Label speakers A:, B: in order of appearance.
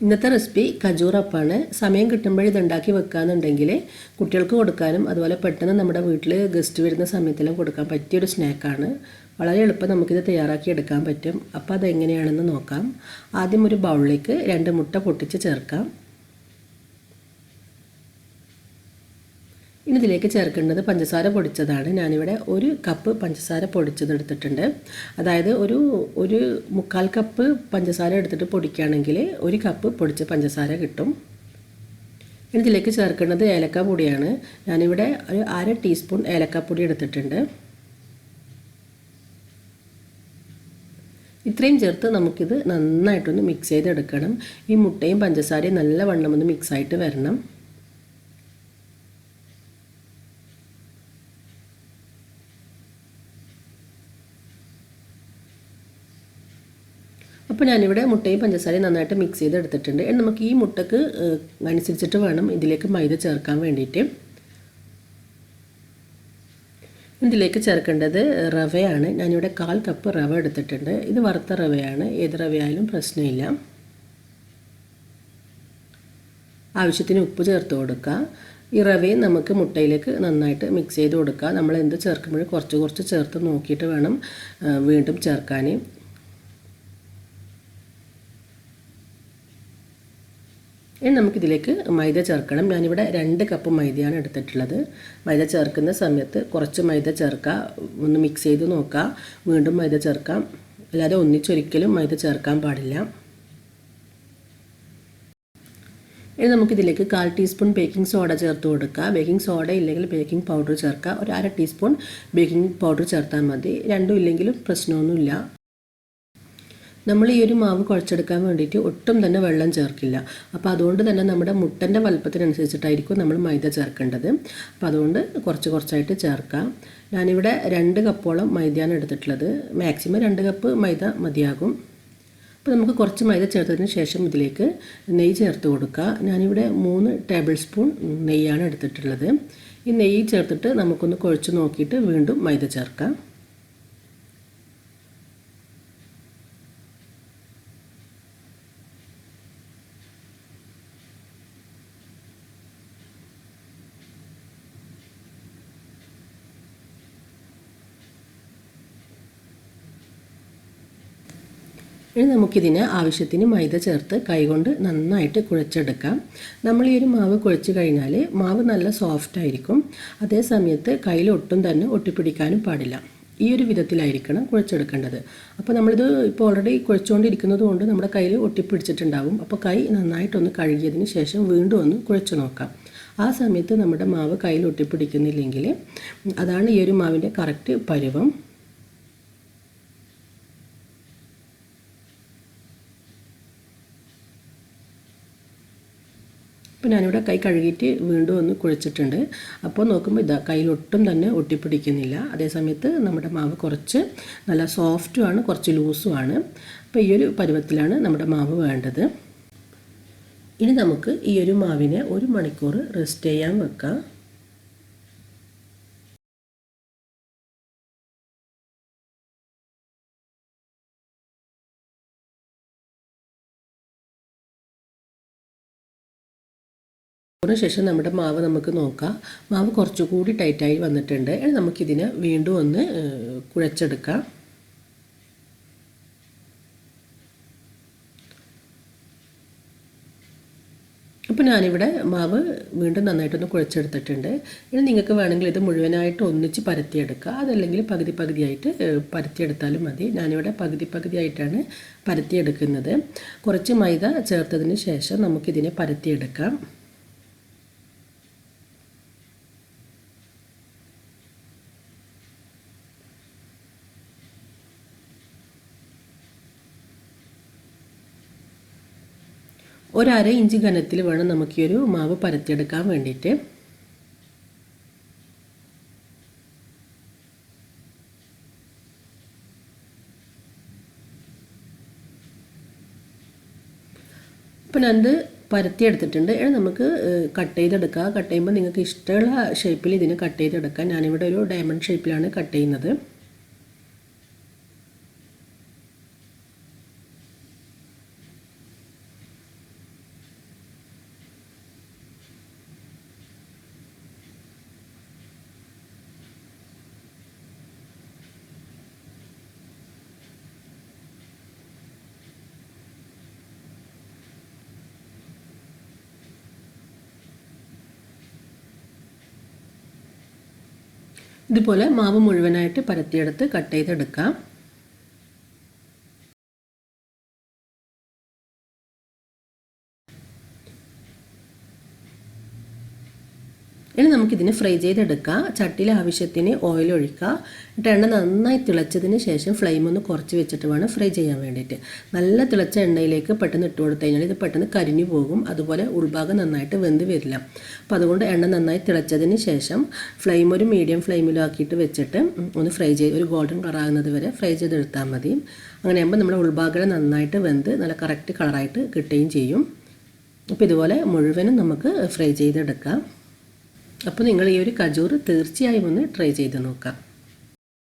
A: ഇന്നത്തെ റെസിപ്പി ഖജൂറപ്പാണ്. സമയം കിട്ടുമ്പോൾ ഇത് ഉണ്ടാക്കി വെക്കാന്നുണ്ടെങ്കിൽ കുട്ടികൾക്ക് കൊടുക്കാനും അതുപോലെ പെട്ടെന്ന് നമ്മുടെ വീട്ടിൽ ഗസ്റ്റ് വരുന്ന സമയത്തെല്ലാം കൊടുക്കാൻ പറ്റിയൊരു സ്നാക്കാണ്. വളരെ എളുപ്പം നമുക്കിത് തയ്യാറാക്കി എടുക്കാൻ പറ്റും. അപ്പോൾ അതെങ്ങനെയാണെന്ന് നോക്കാം. ആദ്യം ഒരു ബൗളിലേക്ക് 2 മുട്ട പൊട്ടിച്ച് ചേർക്കാം. ഇനി ഇതിലേക്ക് ചേർക്കേണ്ടത് പഞ്ചസാര പൊടിച്ചതാണ്. ഞാനിവിടെ 1 കപ്പ് പഞ്ചസാര പൊടിച്ചതെടുത്തിട്ടുണ്ട്. അതായത് ഒരു 1/4 കപ്പ് പഞ്ചസാര എടുത്തിട്ട് പൊടിക്കുകയാണെങ്കിൽ 1 കപ്പ് പൊടിച്ച പഞ്ചസാര കിട്ടും. ഇനി ഇതിലേക്ക് ചേർക്കേണ്ടത് ഏലക്ക പൊടിയാണ്. ഞാനിവിടെ ഒരു 1/2 ടീസ്പൂൺ ഏലക്കപ്പൊടി എടുത്തിട്ടുണ്ട്. ഇത്രയും ചേർത്ത് നമുക്കിത് നന്നായിട്ടൊന്ന് മിക്സ് ചെയ്തെടുക്കണം. ഈ മുട്ടയും പഞ്ചസാരയും നല്ലവണ്ണം ഒന്ന് മിക്സായിട്ട് വരണം. അപ്പോൾ ഞാനിവിടെ മുട്ടയും പഞ്ചസാരയും നന്നായിട്ട് മിക്സ് ചെയ്തെടുത്തിട്ടുണ്ട്. നമുക്ക് ഈ മുട്ടക്ക് അനുസരിച്ചിട്ട് വേണം ഇതിലേക്ക് മൈദ ചേർക്കാൻ വേണ്ടിയിട്ട്. ഇതിലേക്ക് ചേർക്കേണ്ടത് റവയാണ്. ഞാനിവിടെ 1/4 കപ്പ് റവ എടുത്തിട്ടുണ്ട്. ഇത് വറുത്ത റവയാണ്. ഏത് റവയായാലും പ്രശ്നമില്ല. ആവശ്യത്തിന് ഉപ്പ് ചേർത്ത് കൊടുക്കുക. ഈ റവയും നമുക്ക് മുട്ടയിലേക്ക് നന്നായിട്ട് മിക്സ് ചെയ്ത് കൊടുക്കുക. നമ്മൾ എന്ത് ചേർക്കുമ്പോഴും കുറച്ച് ചേർത്ത് നോക്കിയിട്ട് വേണം വീണ്ടും ചേർക്കാൻ. ഇനി നമുക്കിതിലേക്ക് മൈദ ചേർക്കണം. ഞാനിവിടെ 2 കപ്പ് മൈദയാണ് എടുത്തിട്ടുള്ളത്. മൈദ ചേർക്കുന്ന സമയത്ത് കുറച്ച് മൈദ ചേർക്കുക, ഒന്ന് മിക്സ് ചെയ്ത് നോക്കുക, വീണ്ടും മൈദ ചേർക്കാം. അല്ലാതെ ഒന്നിച്ചൊരിക്കലും മൈദ ചേർക്കാൻ പാടില്ല. ഇനി നമുക്കിതിലേക്ക് 1/4 ടീസ്പൂൺ ബേക്കിംഗ് സോഡ ചേർത്ത് കൊടുക്കുക. ബേക്കിംഗ് സോഡ ഇല്ലെങ്കിൽ ബേക്കിംഗ് പൗഡർ ചേർക്കുക. ഒരു 1/2 ടീസ്പൂൺ ബേക്കിംഗ് പൗഡർ ചേർത്താൽ മതി. രണ്ടും ഇല്ലെങ്കിലും പ്രശ്നമൊന്നുമില്ല. നമ്മൾ ഈ ഒരു മാവ് കുഴച്ചെടുക്കാൻ വേണ്ടിയിട്ട് ഒട്ടും തന്നെ വെള്ളം ചേർക്കില്ല. അപ്പോൾ അതുകൊണ്ട് തന്നെ നമ്മുടെ മുട്ടൻ്റെ വലുപ്പത്തിനനുസരിച്ചിട്ടായിരിക്കും നമ്മൾ മൈദ ചേർക്കേണ്ടത്. അപ്പോൾ അതുകൊണ്ട് കുറച്ചായിട്ട് ചേർക്കാം. ഞാനിവിടെ 2 കപ്പോളം മൈദയാണ് എടുത്തിട്ടുള്ളത്. മാക്സിമം 2 കപ്പ് മൈദ മതിയാകും. അപ്പോൾ നമുക്ക് കുറച്ച് മൈദ ചേർത്തതിന് ശേഷം ഇതിലേക്ക് നെയ്യ് ചേർത്ത് കൊടുക്കുക. ഞാനിവിടെ 3 ടേബിൾ സ്പൂൺ നെയ്യാണ് എടുത്തിട്ടുള്ളത്. ഈ നെയ്യ് ചേർത്തിട്ട് നമുക്കൊന്ന് കുഴച്ച് നോക്കിയിട്ട് വീണ്ടും മൈദ ചേർക്കാം. ഇനി നമുക്കിതിന് ആവശ്യത്തിന് മൈദ ചേർത്ത് കൈകൊണ്ട് നന്നായിട്ട് കുഴച്ചെടുക്കാം. നമ്മൾ ഈ ഒരു മാവ് കുഴച്ച് കഴിഞ്ഞാൽ മാവ് നല്ല സോഫ്റ്റ് ആയിരിക്കും. അതേ സമയത്ത് കയ്യിൽ ഒട്ടും തന്നെ ഒട്ടിപ്പിടിക്കാനും പാടില്ല. ഈ ഒരു വിധത്തിലായിരിക്കണം കുഴച്ചെടുക്കേണ്ടത്. അപ്പോൾ നമ്മളിത് ഇപ്പോൾ ഓൾറെഡി കുഴച്ചുകൊണ്ടിരിക്കുന്നത് കൊണ്ട് നമ്മുടെ കയ്യിൽ ഒട്ടിപ്പിടിച്ചിട്ടുണ്ടാവും. അപ്പോൾ കൈ നന്നായിട്ടൊന്ന് കഴുകിയതിന് ശേഷം വീണ്ടും ഒന്ന് കുഴച്ച് നോക്കാം. ആ സമയത്ത് നമ്മുടെ മാവ് കയ്യിൽ ഒട്ടിപ്പിടിക്കുന്നില്ലെങ്കിൽ അതാണ് ഈ ഒരു മാവിൻ്റെ കറക്റ്റ് പരുവം. അപ്പോൾ ഞാനിവിടെ കൈ കഴുകിയിട്ട് വീണ്ടും ഒന്ന് കുഴച്ചിട്ടുണ്ട്. അപ്പോൾ നോക്കുമ്പോൾ ഇതാ കയ്യിലൊട്ടും തന്നെ ഒട്ടിപ്പിടിക്കുന്നില്ല. അതേസമയത്ത് നമ്മുടെ മാവ് കുറച്ച് നല്ല സോഫ്റ്റുമാണ്, കുറച്ച് ലൂസുമാണ്. അപ്പോൾ ഈ ഒരു പരുവത്തിലാണ് നമ്മുടെ മാവ് വേണ്ടത്. ഇനി നമുക്ക് ഈ ഒരു മാവിനെ 1 മണിക്കൂർ റെസ്റ്റ് ചെയ്യാൻ വെക്കാം. ശേഷം നമ്മുടെ മാവ് നമുക്ക് നോക്കാം. മാവ് കുറച്ചുകൂടി ടൈറ്റായി വന്നിട്ടുണ്ട്. നമുക്കിതിനെ വീണ്ടും ഒന്ന് കുഴച്ചെടുക്കാം. അപ്പോൾ ഞാനിവിടെ മാവ് വീണ്ടും നന്നായിട്ടൊന്ന് കുഴച്ചെടുത്തിട്ടുണ്ട്. ഇനി നിങ്ങൾക്ക് വേണമെങ്കിൽ ഇത് മുഴുവനായിട്ട് ഒന്നിച്ച് പരത്തിയെടുക്കുക. അതല്ലെങ്കിൽ പകുതിയായിട്ട് പരത്തിയെടുത്താലും മതി. ഞാനിവിടെ പകുതിയായിട്ടാണ് പരത്തിയെടുക്കുന്നത്. കുറച്ച് മൈദ ചേർത്തതിന് ശേഷം നമുക്കിതിനെ പരത്തിയെടുക്കാം. ഒരു 1/2 ഇഞ്ച് ഘനത്തിൽ വേണം നമുക്ക് ഈ ഒരു മാവ് പരത്തിയെടുക്കാൻ വേണ്ടിയിട്ട്. അപ്പോൾ ഞാനിത് പരത്തിയെടുത്തിട്ടുണ്ട്. നമുക്ക് കട്ട് ചെയ്തെടുക്കുക. കട്ട് ചെയ്യുമ്പോൾ നിങ്ങൾക്ക് ഇഷ്ടമുള്ള ഷേപ്പിൽ ഇതിന് കട്ട് ചെയ്തെടുക്കാം. ഞാനിവിടെ ഒരു ഡയമണ്ട് ഷേപ്പിലാണ് കട്ട് ചെയ്യുന്നത്. ഇതുപോലെ മാവ് മുഴുവനായിട്ട് പരത്തിയെടുത്ത് കട്ട് ചെയ്തെടുക്കാം. ഇനി നമുക്കിതിനെ ഫ്രൈ ചെയ്തെടുക്കാം. ചട്ടിയിൽ ആവശ്യത്തിന് ഓയിൽ ഒഴിക്കുക. എന്നിട്ട് എണ്ണ നന്നായി തിളച്ചതിന് ശേഷം ഫ്ലെയിം ഒന്ന് കുറച്ച് വെച്ചിട്ട് വേണം ഫ്രൈ ചെയ്യാൻ വേണ്ടിയിട്ട്. നല്ല തിളച്ച എണ്ണയിലേക്ക് പെട്ടെന്ന് ഇട്ട് കൊടുത്തു കഴിഞ്ഞാൽ ഇത് പെട്ടെന്ന് കരിഞ്ഞു പോകും. അതുപോലെ ഉൾഭാഗം നന്നായിട്ട് വെന്ത് വരില്ല. അപ്പോൾ അതുകൊണ്ട് എണ്ണ നന്നായി തിളച്ചതിന് ശേഷം ഫ്ലെയിം ഒരു മീഡിയം ഫ്ലെയിമിലാക്കിയിട്ട് വെച്ചിട്ട് ഒന്ന് ഫ്രൈ ചെയ്ത് ഒരു ഗോൾഡൻ കളർ ആകുന്നത് വരെ ഫ്രൈ ചെയ്തെടുത്താൽ മതി. അങ്ങനെയാകുമ്പോൾ നമ്മുടെ ഉൾഭാഗം നന്നായിട്ട് വെന്ത് നല്ല കറക്റ്റ് കളറായിട്ട് കിട്ടുകയും ചെയ്യും. അപ്പോൾ ഇതുപോലെ മുഴുവനും നമുക്ക് ഫ്രൈ ചെയ്തെടുക്കാം. അപ്പോൾ നിങ്ങൾ ഈ ഒരു ഖജൂർ തീർച്ചയായും ഒന്ന് ട്രൈ ചെയ്ത് നോക്കാം.